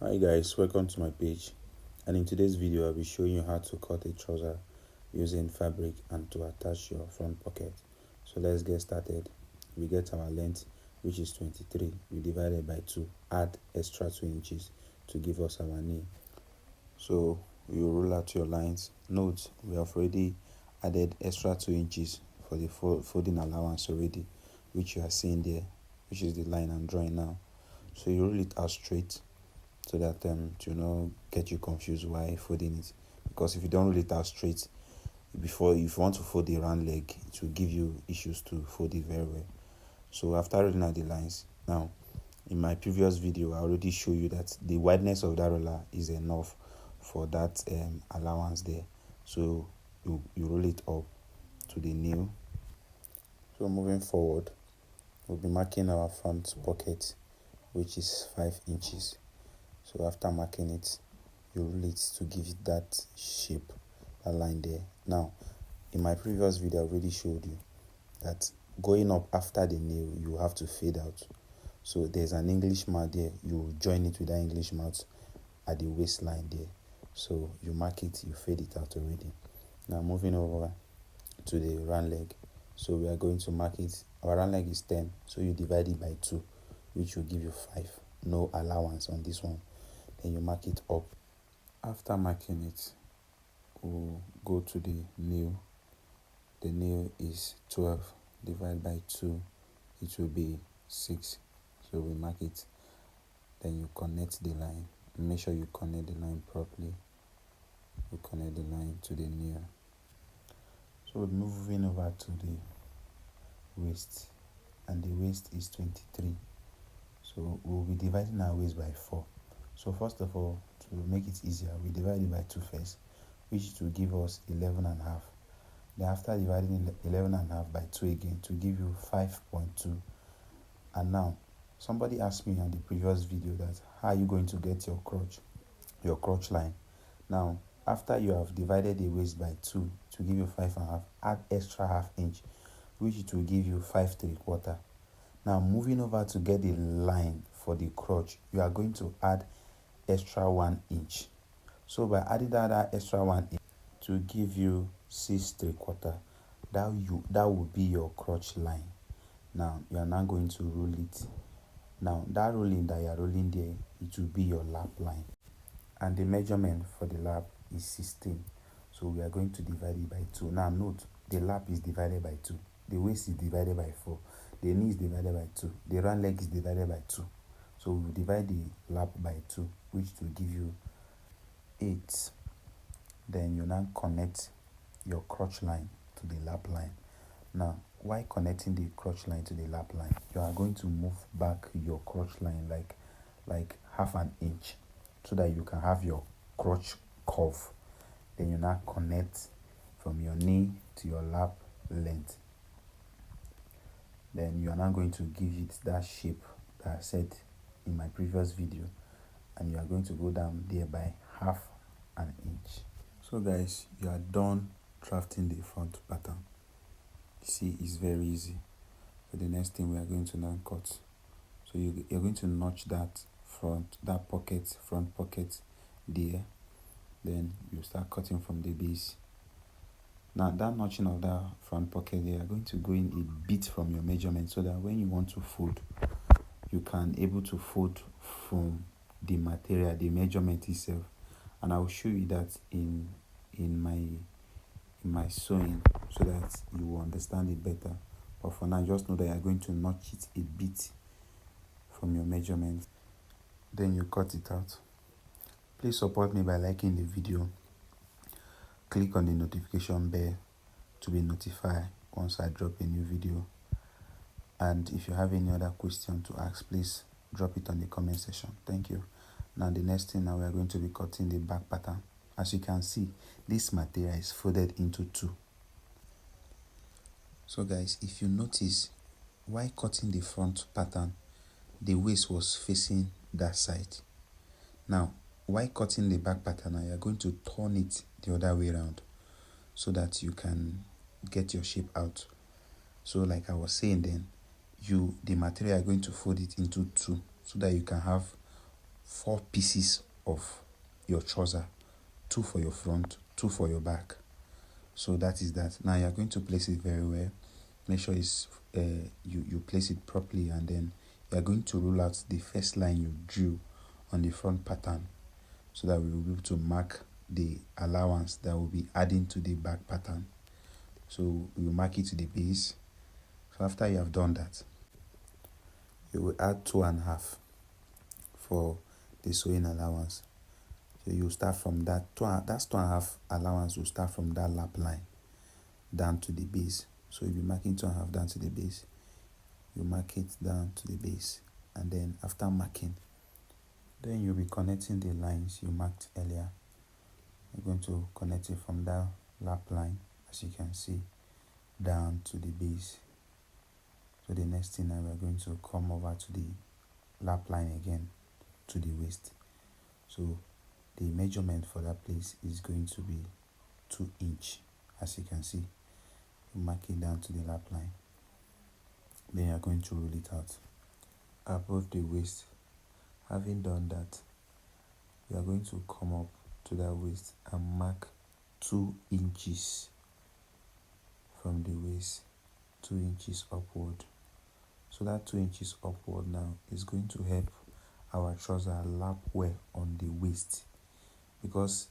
Hi guys, welcome to my page, and in today's video I'll be showing you how to cut a trouser using fabric and to attach your front pocket. So let's get started. We get our length, which is 23. We divide it by 2, add extra 2 inches to give us our knee. So you roll out your lines. Note, we have already added extra 2 inches for the folding allowance already, which you are seeing there, which is the line I'm drawing now. So you roll it out straight so that to not get you confused why folding it, because if you don't roll it out straight, if you want to fold the round leg, it will give you issues to fold it very well. So after rolling out the lines, now in my previous video I already showed you that the wideness of that roller is enough for that allowance there. So you roll it up to the nail. So moving forward, we'll be marking our front pocket, which is 5 inches. So after marking it, you roll it to give it that shape, that line there. Now, in my previous video, I already showed you that going up after the nail, you have to fade out. So there's an English mark there. You join it with that English mark at the waistline there. So you mark it, you fade it out already. Now moving over to the round leg. So we are going to mark it. Our round leg is 10, so you divide it by 2, which will give you 5. No allowance on this one. Then you mark it up. After marking it, we'll go to the nail. The nail is 12. Divided by 2, it will be 6. So we mark it. Then you connect the line. Make sure you connect the line properly. You connect the line to the nail. So we're moving over to the waist, and the waist is 23. So we'll be dividing our waist by 4. So first of all, to make it easier, we divide it by 2 first, which will give us 11.5. Then after dividing 11.5 by 2 again, to give you 5.2. And now, somebody asked me on the previous video that how are you going to get your crotch line? Now, after you have divided the waist by 2 to give you 5.5, add extra half inch, which it will give you 5.75. Now, moving over to get the line for the crotch, you are going to add extra 1 inch. So by adding that extra 1 inch to give you 6.75, that will be your crotch line. Now you are now going to roll it. Now that rolling that you are rolling there, it will be your lap line, and the measurement for the lap is 16. So we are going to divide it by 2. Now note, the lap is divided by 2, the waist is divided by 4, the knee is divided by 2, the round leg is divided by 2. So we divide the lap by 2, which will give you 8. Then you now connect your crotch line to the lap line. Now, while connecting the crotch line to the lap line, you are going to move back your crotch line like half an inch, so that you can have your crotch curve. Then you now connect from your knee to your lap length. Then you are now going to give it that shape that I said in my previous video, and you are going to go down there by half an inch. So guys, you are done drafting the front pattern. See, it's very easy. So the next thing we are going to now cut. So you're going to notch that front pocket there. Then you start cutting from the base. Now that notching of that front pocket there, you are going to go in a bit from your measurement, so that when you want to fold, you can able to fold from the material, the measurement itself. And I will show you that in my sewing, so that you will understand it better. But for now, just know that you are going to notch it a bit from your measurement. Then you cut it out. Please support me by liking the video. Click on the notification bell to be notified once I drop a new video. And if you have any other question to ask, please drop it on the comment section. Thank you. Now the next thing, now we are going to be cutting the back pattern. As you can see, this material is folded into 2. So guys, if you notice, while cutting the front pattern, the waist was facing that side. Now, while cutting the back pattern, you are going to turn it the other way around, so that you can get your shape out. So like I was saying then, the material are going to fold it into 2, so that you can have 4 pieces of your trouser, 2 for your front, 2 for your back. So that is that. Now you are going to place it very well. Make sure it's you place it properly, and then you are going to rule out the first line you drew on the front pattern, so that we will be able to mark the allowance that will be adding to the back pattern. So we will mark it to the base. So after you have done that, you will add 2.5 for the sewing allowance. So you start from that's 2.5 allowance will start from that lap line down to the base. So you'll be marking 2.5 down to the base. You mark it down to the base, and then after marking, then you'll be connecting the lines you marked earlier. You're going to connect it from that lap line, as you can see, down to the base. So the next thing now, we're going to come over to the lap line again to the waist. So the measurement for that place is going to be 2 inch, as you can see. You mark it down to the lap line. Then you're going to roll it out above the waist. Having done that, you are going to come up to that waist and mark 2 inches from the waist, 2 inches upward. So that 2 inches upward now is going to help our trouser lap well on the waist, because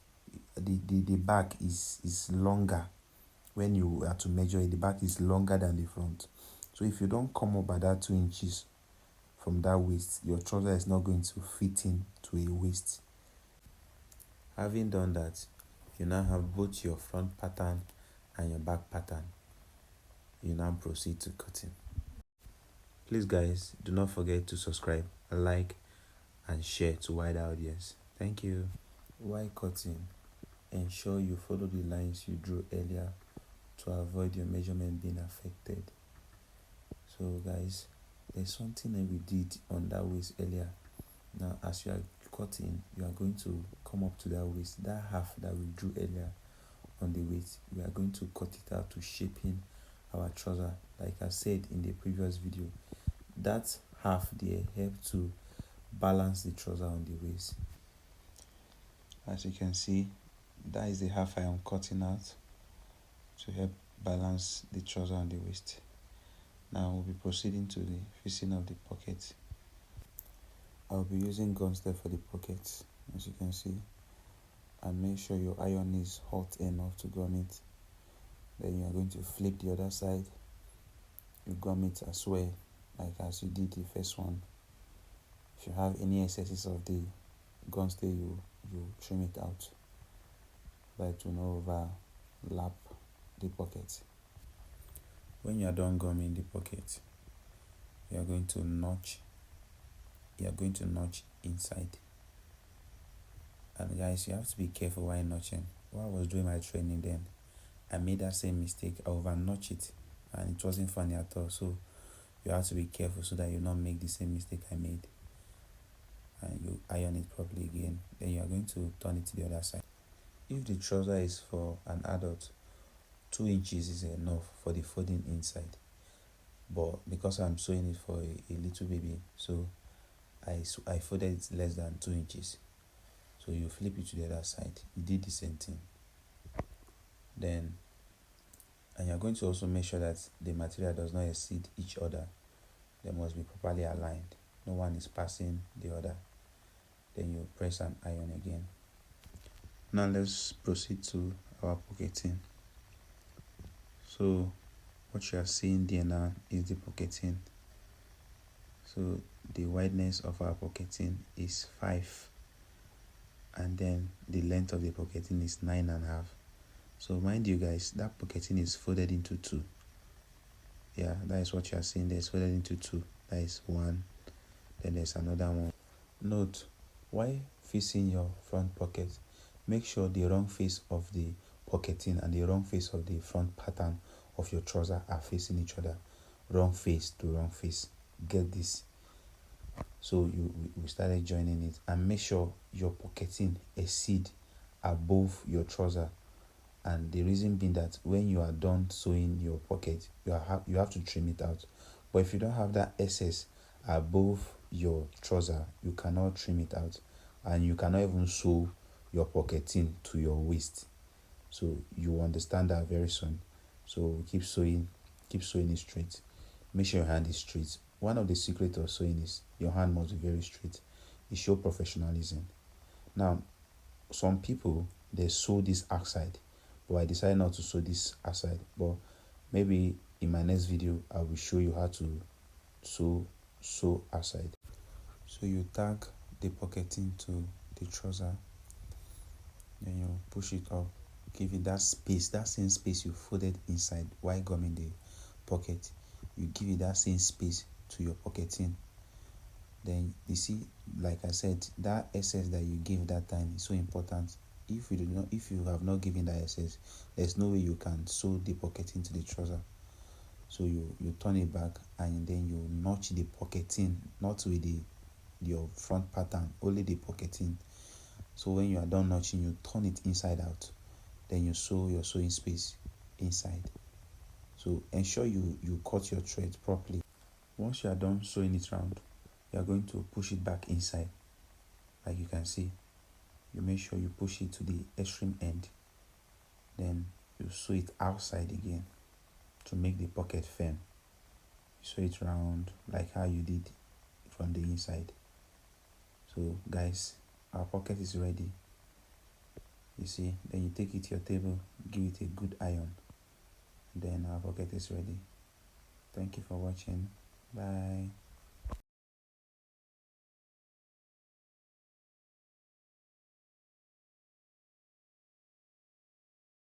the back is longer. When you are to measure it, the back is longer than the front. So if you don't come up by that 2 inches from that waist, your trouser is not going to fit in to a waist. Having done that, you now have both your front pattern and your back pattern. You now proceed to cutting. Please guys, do not forget to subscribe, like, and share to wider audience. Thank you. While cutting, ensure you follow the lines you drew earlier to avoid your measurement being affected. So guys, there's something that we did on that waist earlier. Now as you are cutting, you are going to come up to that waist, that half that we drew earlier on the waist. We are going to cut it out to shape in our trouser. Like I said in the previous video, that half there helps to balance the trouser on the waist. As you can see, that is the half I am cutting out to help balance the trouser on the waist. Now we'll be proceeding to the fixing of the pocket. I'll be using gun step for the pockets, as you can see, and make sure your iron is hot enough to gum it. Then you are going to flip the other side. You gum it as well, like as you did the first one. If you have any excesses of the gun step, you trim it out, but it will not overlap the pocket. When you are done gumming the pocket, you are going to notch inside. And guys, you have to be careful while notching. While I was doing my training then, I made that same mistake. I over notch it, and it wasn't funny at all. So you have to be careful so that you not make the same mistake I made. And you iron it properly again. Then you are going to turn it to the other side. If the trouser is for an adult, 2 inches is enough for the folding inside. But because I'm sewing it for a little baby, so I folded it less than 2 inches. So you flip it to the other side. You did the same thing. Then, and you're going to also make sure that the material does not exceed each other. They must be properly aligned. No one is passing the other. Then you press and iron again. Now let's proceed to our pocketing. So what you are seeing there now is the pocketing. So the wideness of our pocketing is 5, and then the length of the pocketing is 9.5. So mind you guys, that pocketing is folded into 2. Yeah, that is what you are seeing there. It's folded into 2. That is 1, then there's another one. Note, while fixing your front pocket, make sure the wrong face of the pocketing and the wrong face of the front pattern of your trouser are facing each other. Wrong face to wrong face. Get this. So we started joining it, and make sure your pocketing exceed above your trouser. And the reason being that when you are done sewing your pocket, you have to trim it out. But if you don't have that excess above your trouser, you cannot trim it out. and you cannot even sew your pocketing to your waist. So you understand that very soon. So keep sewing it straight. Make sure your hand is straight. One of the secrets of sewing is your hand must be very straight. It shows professionalism. Now, some people they sew this outside, but I decided not to sew this outside. But maybe in my next video I will show you how to sew outside. So you tag the pocketing to the trouser, then you push it up, give it that space, that same space you folded inside while gumming the pocket. You give it that same space to your pocketing. Then you see, like I said, that excess that you give that time is so important. If you have not given that excess, there's no way you can sew the pocketing to the trouser. So you turn it back and then you notch the pocketing, not with your front pattern, only the pocketing. So when you are done notching, you turn it inside out, then you sew your sewing space inside. So ensure you cut your thread properly. Once you are done sewing it round, you are going to push it back inside. Like you can see, you make sure you push it to the extreme end, then you sew it outside again to make the pocket firm. You sew it round like how you did from the inside. So guys, our pocket is ready. You see, then you take it to your table, give it a good iron, then our pocket is ready. Thank you for watching. Bye.